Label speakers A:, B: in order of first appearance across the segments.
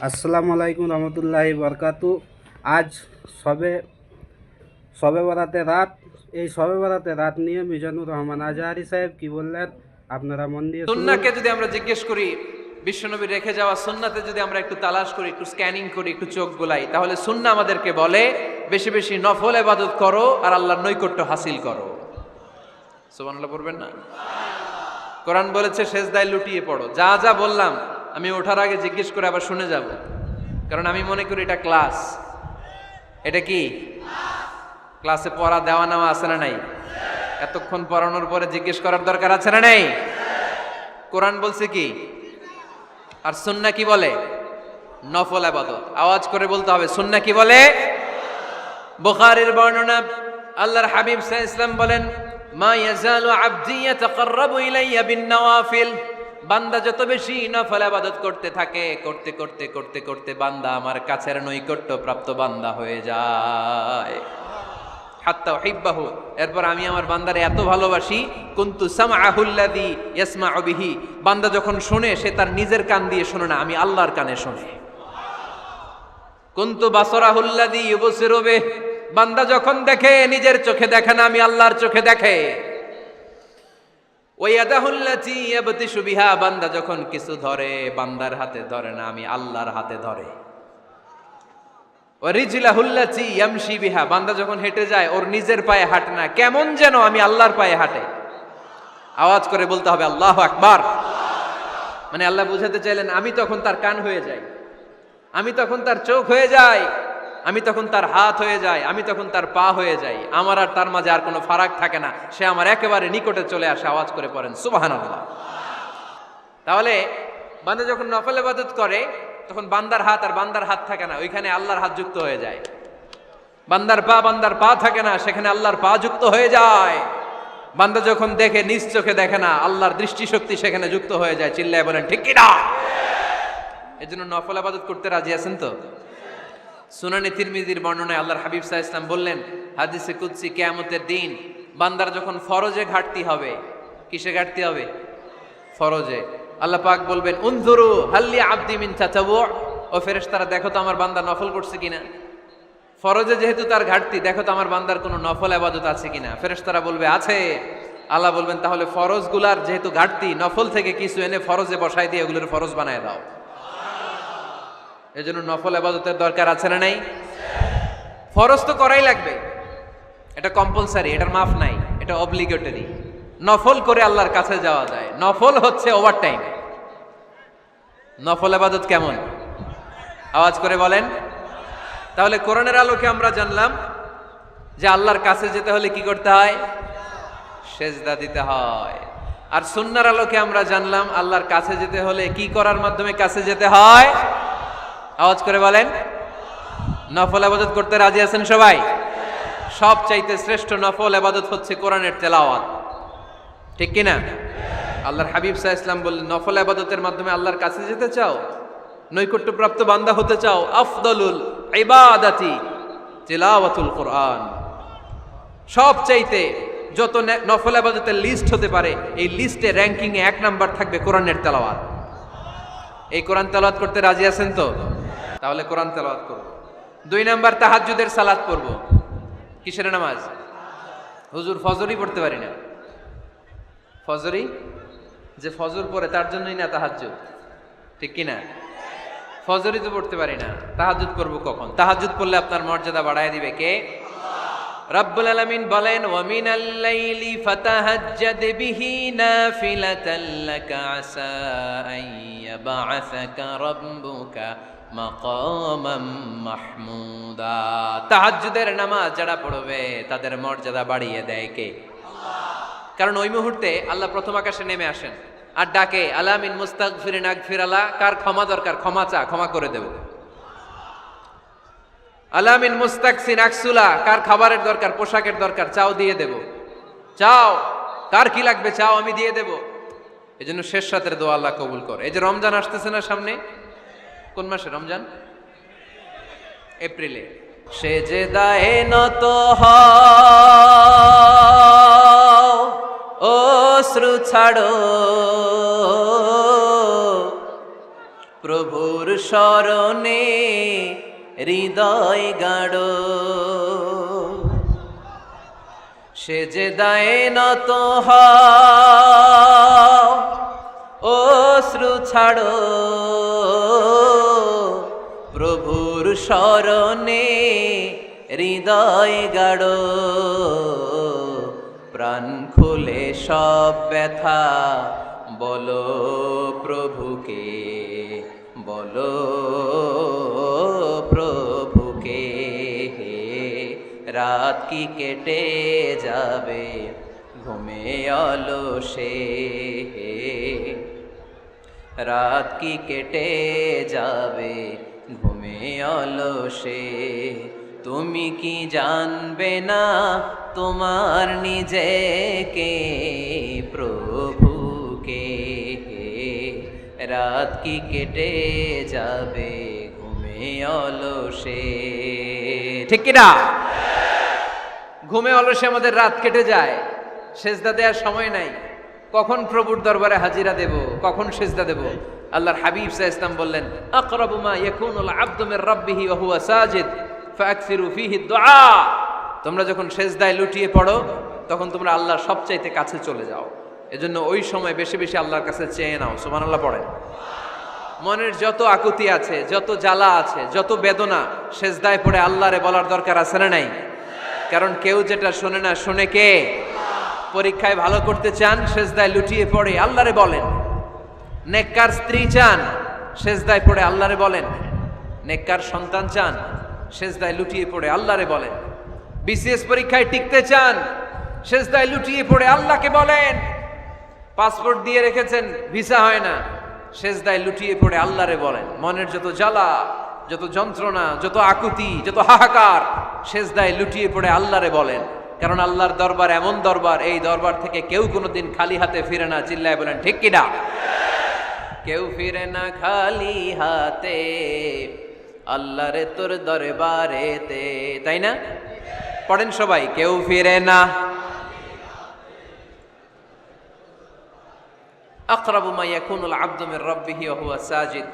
A: আসসালামু আলাইকুম রহমতুল্লাহি বরকাতু। আজ সবে সবে বরাতে রাত। এই সবে বরাতে রাত নিয়ে মিজানুর রহমান আজহারি সাহেব কি বললেন আপনারা মন দিয়ে শুনুন।
B: সুন্নাহকে যদি আমরা জিজ্ঞেস করি, বিশ্বনবী রেখে যাওয়া সুন্নাতে যদি আমরা একটু তালাশ করি, একটু স্ক্যানিং করি, একটু চোখ গোলাই, তাহলে সুন্নাহ আমাদেরকে বলে বেশি বেশি নফল ইবাদত করো আর আল্লাহর নৈকট্য হাসিল করো। সুবহানাল্লাহ পড়বেন না? কোরআন বলেছে সেজদায় লুটিয়ে পড়ো। যা যা বললাম আমি ওঠার আগে জিজ্ঞেস করে আবার শুনে যাব, কারণ আমি মনে করি এটা ক্লাস। এটা কি ক্লাসে পড়া দেওয়া নেওয়া আছে না নাই? এতক্ষণ পড়ানোর পরে জিজ্ঞেস করার দরকার আছে না নাই? কোরআন বলছে কি আর সুন্নাহ কি বলে? নফল ইবাদত। আওয়াজ করে বলতে হবে, সুন্নাহ কি বলে? বুখারীর বর্ণনা, আল্লাহর হাবিব সাল্লাল্লাহু আলাইহি ওয়াসাল্লাম বলেন, মা ইয়াজালু আবদি ইয়াতাকাররাবু ইলাইয়া বিন নওয়াফিল। বান্দা যত বেশি নফল ইবাদত করতে থাকে, করতে করতে করতে করতে বান্দা আমার কাছের নৈকট্য প্রাপ্ত বান্দা হয়ে যায়। হাত্তা উহিব্বাহু, এরপর আমি আমার বান্দারে এত ভালোবাসি, কুনতু সামআহুল্লাযী ইয়াসমাউ বিহি। বান্দা যখন শুনে সে তার নিজের কান দিয়ে শুনে না, আমি আল্লাহর কানে শুনে। কুনতু বাসরাহুল্লাযী ইউবসিরু বিহি। বান্দা যখন দেখে নিজের চোখে দেখে না, আমি আল্লাহর চোখে দেখে। ওয়া ইয়াদাহুল্লাতী ইয়াবতিশু বিহা। বান্দা যখন কিছু ধরে বান্দার হাতে ধরে না, আমি আল্লাহর হাতে ধরে। ওয়ারিজলাহুল্লাতী ইয়ামশি বিহা। বান্দা যখন হেঁটে যায় ওর নিজের পায়ে হাঁটে না, কেমন যেন আমি আল্লাহর পায়ে হাঁটে। আওয়াজ করে বলতে হবে আল্লাহু আকবার। মানে আল্লাহ বুঝাতে চাইলেন আমি তখন তার কান হয়ে যাই, আমি তখন তার চোখ হয়ে যাই, আমি তখন তার হাত হয়ে যাই, আমি তখন তার পা হয়ে যাই। আমার আর তার মাঝে আর কোনো ফারাক থাকে না, সে আমার একেবারে নিকটে চলে আসে। আওয়াজ করে পড়েন সুবহানাল্লাহ। তাহলে বান্দা যখন নফল ইবাদত করে তখন বান্দার হাত আর বান্দার হাত থাকে না, ওইখানে আল্লাহর হাত যুক্ত হয়ে যায়। বান্দার পা থাকে না, সেখানে আল্লাহর পা যুক্ত হয়ে যায়। বান্দা যখন দেখে নিজ চোখে দেখে না, আল্লাহর দৃষ্টিশক্তি সেখানে যুক্ত হয়ে যায়। চিল্লায় বলেন ঠিক কি না? এজন্য নফল ইবাদত করতে রাজি আছেন তো? সুনানে তিরমিজির বর্ণনায় আল্লাহর হাবিব সাল্লাল্লাহু আলাইহি ওয়াসাল্লাম বললেন, হাদিসে কুদসি, কিয়ামতের দিন বান্দার যখন ফরজে ঘাটতি হবে, কিসে ঘাটতি হবে? ফরজে। আল্লাহ পাক বলবেন, উনজুরু হাল্লি আবদি মিন তাতাওয়ু। ও ফেরেশতারা দেখো তো আমার বান্দা নফল করছে কিনা। ফরজে যেহেতু তার ঘাটতি, দেখো তো আমার বান্দার কোনো নফল ইবাদত আছে কিনা। ফেরেশতারা বলবে আছে। আল্লাহ বলবেন তাহলে ফরজগুলার যেহেতু ঘাটতি, নফল থেকে কিছু এনে ফরজে বসাই দিয়ে ওগুলোর ফরজ বানায় দাও। এজন্য নফল ইবাদতের দরকার আছে না নাই? ফরজ তো করাই লাগবে, এটা কম্পালসারি, এটার মাফ নাই, এটা অব্লিগেটরি। নফল করে আল্লাহর কাছে যাওয়া যায়। নফল হচ্ছে ওভারটাইম। নফল ইবাদত কেমন? আওয়াজ করে বলেন। তাহলে কোরআনের আলোকে আমরা জানলাম যে আল্লাহর কাছে যেতে হলে কি করতে হয়? সেজদা দিতে হয়। আর সুন্নাহর আলোকে আমরা জানলাম আল্লাহর কাছে যেতে হলে কি করার মাধ্যমে কাছে যেতে হয়? আওয়াজ করে বলেন। নফল ইবাদত করতে রাজি আছেন সবাই? সবচাইতে শ্রেষ্ঠ নফল ইবাদত হচ্ছে কোরআনের তেলাওয়াত, ঠিক কি না? আল্লাহর হাবিব সাল্লাল্লাহু আলাইহি ওয়াসাল্লাম বললেন, নফল ইবাদতের মাধ্যমে আল্লাহর কাছে যেতে চাও, নৈকট্যপ্রাপ্ত বান্দা হতে চাও, আফদলুল ইবাদাতি তিলাওয়াতুল কোরআন। সবচাইতে যত নফল ইবাদতের লিস্ট হতে পারে, এই লিস্টে র্যাঙ্কিং এ 1 নাম্বার থাকবে কোরআনের তেলাওয়াত। এই কোরআন তেলাওয়াত করতে রাজি আছেন তো? তাহলে কোরআন তেলাওয়াত করব। 2 নাম্বার তাহাজ্জুদের সালাত পড়ব। কিসের নামাজ? হুজুর ফজরই পড়তে পারি না। ফজরই যে ফজর পড়ে তার জন্যই না তাহাজ্জুদ, ঠিক কি না? ফজরই তো পড়তে পারি না, তাহাজ্জুদ করব কখন? তাহাজ্জুদ পড়লে আপনার মর্যাদা বাড়ায় দিবে কে? রাব্বুল আলামিন বলেন, ওয়া মিনাল লাইলি ফাতাহাজ্জাদ বিহি নাফিলাতাল লাকা আসা আইয়াবআসাকা রাব্বুকা মাকামাম মাহমুদা। তাহাজ্জুদের নামাজ যারা পড়বে তাদের মর্যাদা বাড়িয়ে দেয় কে? কারণ ওই মুহূর্তে আল্লাহ প্রথম আকাশে নেমে আসেন আর ডাকে, আলামিন মুস্তাগফিরিন আগফির আলা। কার ক্ষমা দরকার? ক্ষমা চা, ক্ষমা করে দেব। আলামিন মুস্তাকসিন আকসুলা। কার খাবারের দরকার, পোশাকের দরকার, চাও দিয়ে দেব। চাও, কার কি লাগবে চাও, আমি দিয়ে দেব। এই জন্য শেষ রাতের দোয়া আল্লাহ কবুল করে। এই যে রমজান আসতেছে না সামনে, কোন মাসে রমজান? এপ্রিলে। সেজদায়ে নত হও, অশ্রু ছাড়ো, প্রভুর শরণে হৃদয় গাড়, সে যে দায় নত হও, অশ্রু ছাড়ো প্রভুর শরণে হৃদয় গাড়, প্রাণ খুলে সব ব্যথা বলো প্রভুকে, বলো প্রভুকে। রাত কি কেটে যাবে ঘুমে অলসে, রাত কি কেটে যাবে ঘুমে অলসে, তুমি কি জানবে না তোমার নিজেকে প্রভুকে। রাত কি কেটে যাবে ঘুমে অলসে, ঠিক কিনা? ঘুমে অলসে আমাদের রাত কেটে যায়, সেজদা দেওয়ার সময় নাই। কখন প্রভুর দরবারে হাজিরা দেব, কখন সেজদা দেব? আল্লাহর হাবিব সাল্লাল্লাহু আলাইহি ওয়াসাল্লাম বললেন, আকরাবু মা ইয়াকুনুল আবদু মির রাব্বিহি ওয়া হুয়া সাজিদ ফাকসিরু ফীহি দুআ। তোমরা যখন সেজদায় লুটিয়ে পড়ো তখন তোমরা আল্লাহর সবচাইতে কাছে চলে যাও, এজন্য ওই সময় বেশি বেশি আল্লাহর কাছে চেয়ে নাও। সুবহানাল্লাহ পড়েন। মনের যত আকুতি আছে, যত জ্বালা আছে, যত বেদনা, সেজদায় পড়ে আল্লাহরে বলার দরকার আছে না নাই? কারণ কেউ যেটা শোনে না, শোনে কে? পরীক্ষায় ভালো করতে চান, সেজদায় লুটিয়ে পড়ে আল্লাহরে বলেন। নেককার স্ত্রী চান, সেজদায় পড়ে আল্লাহরে বলেন। নেককার সন্তান চান, সেজদায় লুটিয়ে পড়ে আল্লাহরে বলেন। বিসিএস পরীক্ষায় টিকতে চান, সেজদায় লুটিয়ে পড়ে আল্লাহকে বলেন। পাসপোর্ট দিয়ে রেখেছেন, ভিসা হয় না, সেজদায় লুটিয়ে পড়ে আল্লাহরে বলেন। মনের যত জ্বালা, যত যন্ত্রণা, যত আকুতি, যত হাহাকার, সেজদায় লুটিয়ে পড়ে আল্লাহরে বলেন। কারণ আল্লাহর দরবার এমন দরবার, এই দরবার থেকে কেউ কোনোদিন খালি হাতে ফিরে না। চিল্লায় বলেন ঠিক কিনা? কেউ ফিরে না খালি হাতে আল্লাহরে তোর দরবারেতে, তাই না? পড়েন সবাই, কেউ ফিরে না। আকরাবু মা ইয়াকুনুল আবদু মির রাব্বিহি ওয়া হুয়া সাজিদ।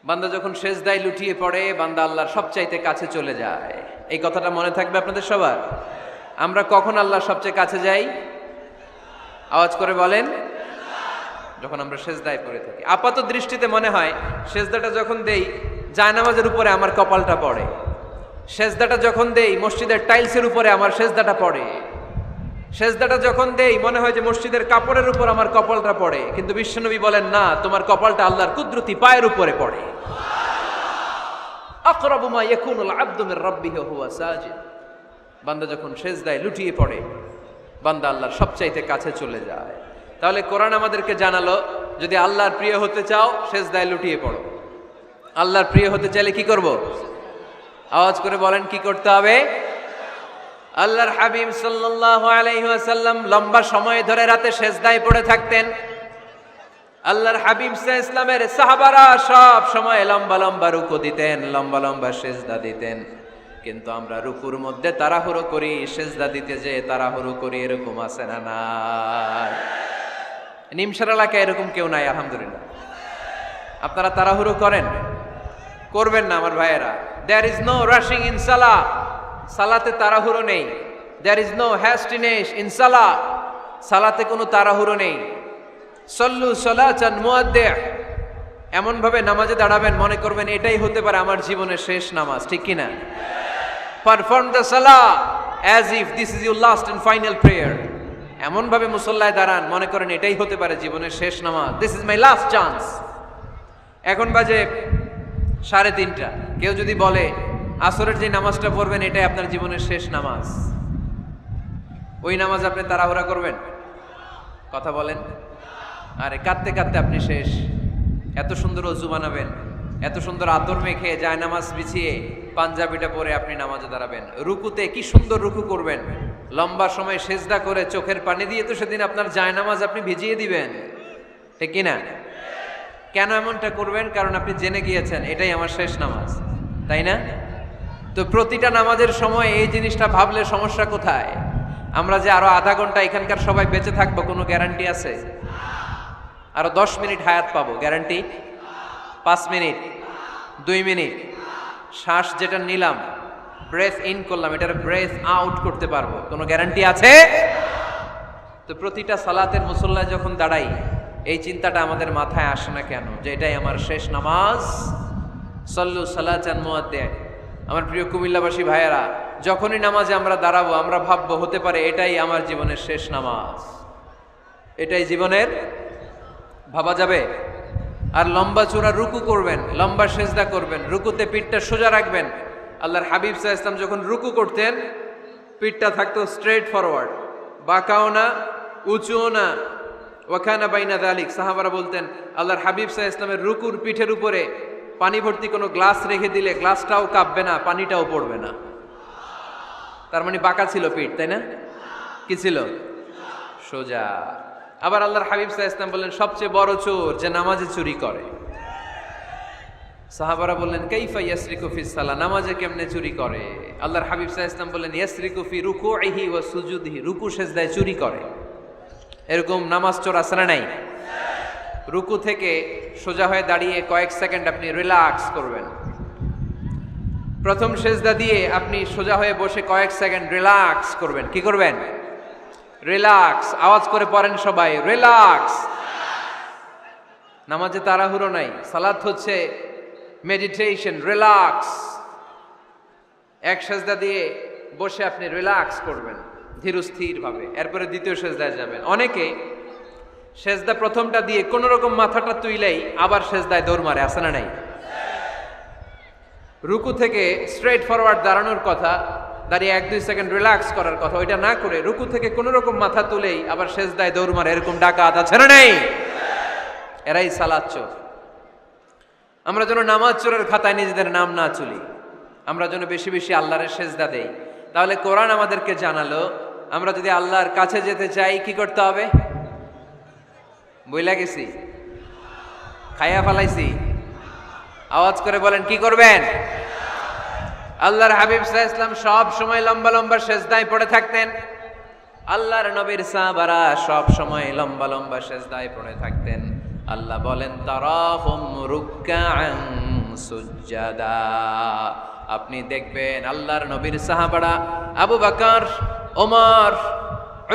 B: বান্দা যখন সেজদায় লুটিয়ে পড়ে, বান্দা আল্লাহর সবচাইতে কাছে চলে যায়। এই কথাটা মনে থাকবে আপনাদের সবার। আমরা কখন আল্লাহর সবচেয়ে কাছে যাই? আওয়াজ করে বলেন। যখন আমরা সেজদায় পড়ে থাকি। আপাত দৃষ্টিতে মনে হয় সেজদাটা যখন দেই জায়নামাজের উপরে আমার কপালটা পড়ে, সেজদাটা যখন দেই মসজিদের টাইলসের উপরে আমার সেজদাটা পড়ে, সেজদাটা যখন দেই মনে হয় যে মসজিদের কাপড়ের উপর আমার কপালটা পড়ে। কিন্তু বিশ্বনবী বলেন না, তোমার কপালটা আল্লাহর কুদরতি পায়ের উপরে পড়ে। আকরাবু মা ইয়াকুনুল আবদু মির রাব্বিহি ওয়া হুয়া সাজিদ। বান্দা যখন সেজদায় লুটিয়ে পড়ে, বান্দা আল্লাহর সবচাইতে কাছে চলে যায়। তাহলে কোরআন আমাদেরকে জানালো, যদি আল্লাহর প্রিয় হতে চাও সেজদায় লুটিয়ে পড়ো। আল্লাহর প্রিয় হতে চাইলে কি করব? আওয়াজ করে বলেন কি করতে হবে? আল্লাহর হাবিব সাল্লাল্লাহু আলাইহি ওয়াসাল্লাম লম্বা সময় ধরে রাতে সেজদায় পড়ে থাকতেন। আল্লাহর হাবিব সাল্লাল্লাহু আলাইহি ওয়াসাল্লামের সাহাবারা সব সময় লম্বা লম্বা রুকু দিতেন, লম্বা লম্বা সেজদা দিতেন। কিন্তু আমরা রুকুর মধ্যে তাড়াহুড়ো করি, সেজদা দিতে যে তাড়াহুড়ো করি, এরকম আছে না নাই? নিমসার এলাকায় এরকম কেউ নাই আলহামদুলিল্লাহ। আপনারা তাড়াহুড়ো করেন? করবেন না আমার ভাইয়েরা। There is no rushing in সালাহ। সালাতে তাড়াহুড়ো নেই। There is no hastiness in সালাহ। সালাতে কোনো তাড়াহুড়ো নেই। সল্লু সালাতান মুআদ্দিহ। এমন ভাবে নামাজে দাঁড়াবেন মনে করবেন এটাই হতে পারে আমার জীবনের শেষ নামাজ, ঠিক কি না? পারফর্ম দ্য সালাহ as if this is your last and final prayer. এমন ভাবে মুসল্লায় দাঁড়ান মনে করেন এটাই হতে পারে জীবনের শেষ নামাজ। This is my last chance. এখন বাজে 3:30। কেউ যদি বলে আসরের যে নামাজটা পড়বেন এটাই আপনার জীবনের শেষ নামাজ, ওই নামাজ আপনি তাড়াহুড়া করবেন? কথা বলেন। আরে কাঁদতে কাঁদতে আপনি শেষ। এত সুন্দর ওযু বানাবেন, এত সুন্দর আতর মেখে জায়নামাজ বিছিয়ে পাঞ্জাবিটা পরে আপনি নামাজে দাঁড়াবেন। রুকুতে কি সুন্দর রুকু করবেন, লম্বা সময় সেজদা করে চোখের পানি দিয়ে তো সেদিন আপনার জায়নামাজ আপনি ভিজিয়ে দিবেন, ঠিক কিনা? কেন এমনটা করবেন? কারণ আপনি জেনে গিয়েছেন এটাই আমার শেষ নামাজ, তাই না? তো প্রতিটা নামাজের সময় এই জিনিসটা ভাবলে সমস্যা কোথায়? আমরা যে আরো আধা ঘন্টা এখানকার সবাই বেঁচে থাকবো কোনো গ্যারান্টি আছে? আরো 10 মিনিট হায়াত পাবো, গ্যারান্টি? 5 মিনিট, 2 মিনিট, শ্বাস যেটা নিলাম, ব্রেথ ইন করলাম, এটার ব্রেথ আউট করতে পারবো, কোনো গ্যারান্টি আছে? তো প্রতিটা সালাতের মুসল্লায় যখন দাঁড়াই, এই চিন্তাটা আমাদের মাথায় আসে না কেন যে এটাই আমার শেষ নামাজ? সল্লু সালাতান মুআদ্দিআ। আমার প্রিয় কুমিল্লাবাসী ভাইয়েরা, যখনই নামাজে আমরা দাঁড়াবো, আমরা ভাববো হতে পারে এটাই আমার জীবনের শেষ নামাজ, এটাই জীবনের, ভাবা যাবে? আর লম্বা চূড়া রুকু করবেন, লম্বা সেজদা করবেন, রুকুতে পিঠটা সোজা রাখবেন। আল্লাহর হাবিব সাল্লাল্লাহু আলাইহি ওয়াসাল্লাম যখন রুকু করতেন, পিঠটা থাকতো স্ট্রেট ফরওয়ার্ড, বাঁকাও না, উঁচুও না, ওয়াকানা বাইনা যালিক। সাহাবারা বলতেন আল্লাহর হাবিব সাল্লাল্লাহু আলাইহি ওয়াসাল্লামের রুকুর পিঠের উপরে পানি ভর্তি কোনো গ্লাস রেখে দিলে গ্লাসটাও কাঁপবে না, পানিটাও পড়বে না। তার মানে বাঁকা ছিল পিঠ, তাই না? কি ছিল? সোজা। আবার আল্লাহর হাবিব সাল্লাল্লাহু আলাইহি ওয়াসাল্লাম বললেন সবচেয়ে বড় চোর যে নামাজে চুরি করে। সাহাবারা বললেন কাইফা ইয়াসরিকু ফিস সালাহ, নামাজে কেমনে চুরি করে? আল্লাহর হাবিব সাল্লাল্লাহু আলাইহি ওয়াসাল্লাম বললেন ইয়াসরিকু ফি রুকুইহি ওয়া সুজুদিহি, রুকু সেজদায় চুরি করে। এরকম নামাজ চোর আছে না নাই? রুকু থেকে সোজা হয়ে দাঁড়িয়ে কয়েক সেকেন্ড আপনি রিল্যাক্স করবেন। প্রথম সেজদা দিয়ে আপনি সোজা হয়ে বসে কয়েক সেকেন্ড রিল্যাক্স করবেন। কি করবেন? রিল্যাক্স। আওয়াজ করে পড়েন সবাই, রিল্যাক্স। নামাজে তাড়াহুড়ো নাই, সালাত হচ্ছে মেডিটেশন, রিল্যাক্স। এক সেজদা দিয়ে বসে আপনি রিল্যাক্স করবেন ধীরস্থির ভাবে, এরপরে দ্বিতীয় সেজদায় যাবেন। অনেকে সেজদা প্রথমটা দিয়ে কোন রকম মাথাটা তুইলেই আবার সেজদায় দৌড় মারে, আছে না নাই? রুকু থেকে স্ট্রেট ফরওয়ার্ড দাঁড়ানোর কথা, দাঁড়িয়ে 1-2 সেকেন্ড রিল্যাক্স করার কথা, ওইটা না করে রুকু থেকে কোন রকম মাথা তুলেই আবার সেজদায় দৌড় মারে, এরকম ডাকাত আছে না নাই? এরাই সালাত চোর। আমরা যেন নামাজ চোরের খাতায় নিজেদের নাম না তুলি, আমরা যেন বেশি বেশি আল্লাহর সেজদা দেই। তাহলে কোরআন আমাদেরকে জানালো আমরা যদি আল্লাহর কাছে যেতে চাই কি করতে হবে? বইলা গেছি, খাইয়া ফেলাইছি, আওয়াজ করে বলেন কি করবেন? আল্লাহর হাবিব সাল্লাল্লাহু আলাইহি ওয়াসাল্লাম সব সময় লম্বা লম্বা সেজদায় পড়ে থাকতেন। আল্লাহর নবীর সাহাবারা সব সময় লম্বা লম্বা সেজদায় পড়ে থাকতেন। আল্লাহ বলেন তারাহুম রুকআন সুজদা, আপনি দেখবেন আল্লাহর নবীর সাহাবারা আবু বকর, ওমর,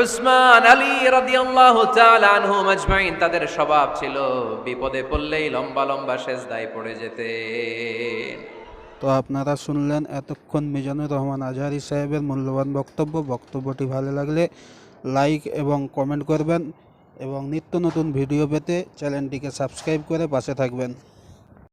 B: উসমান, আলী রাদিয়াল্লাহু তাআলা আনহুম আজমাইন, তাদের স্বভাব ছিল বিপদে পড়লেই লম্বা লম্বা সেজদায় পড়ে যেতেন।
A: তো আপনারা শুনলেন এতক্ষণ মিজানুর রহমান আজহারী সাহেবের মূল্যবান বক্তব্য। বক্তব্যটি ভালো লাগলে লাইক এবং কমেন্ট করবেন এবং নিত্য নতুন ভিডিও পেতে চ্যানেলটিকে সাবস্ক্রাইব করে পাশে থাকবেন।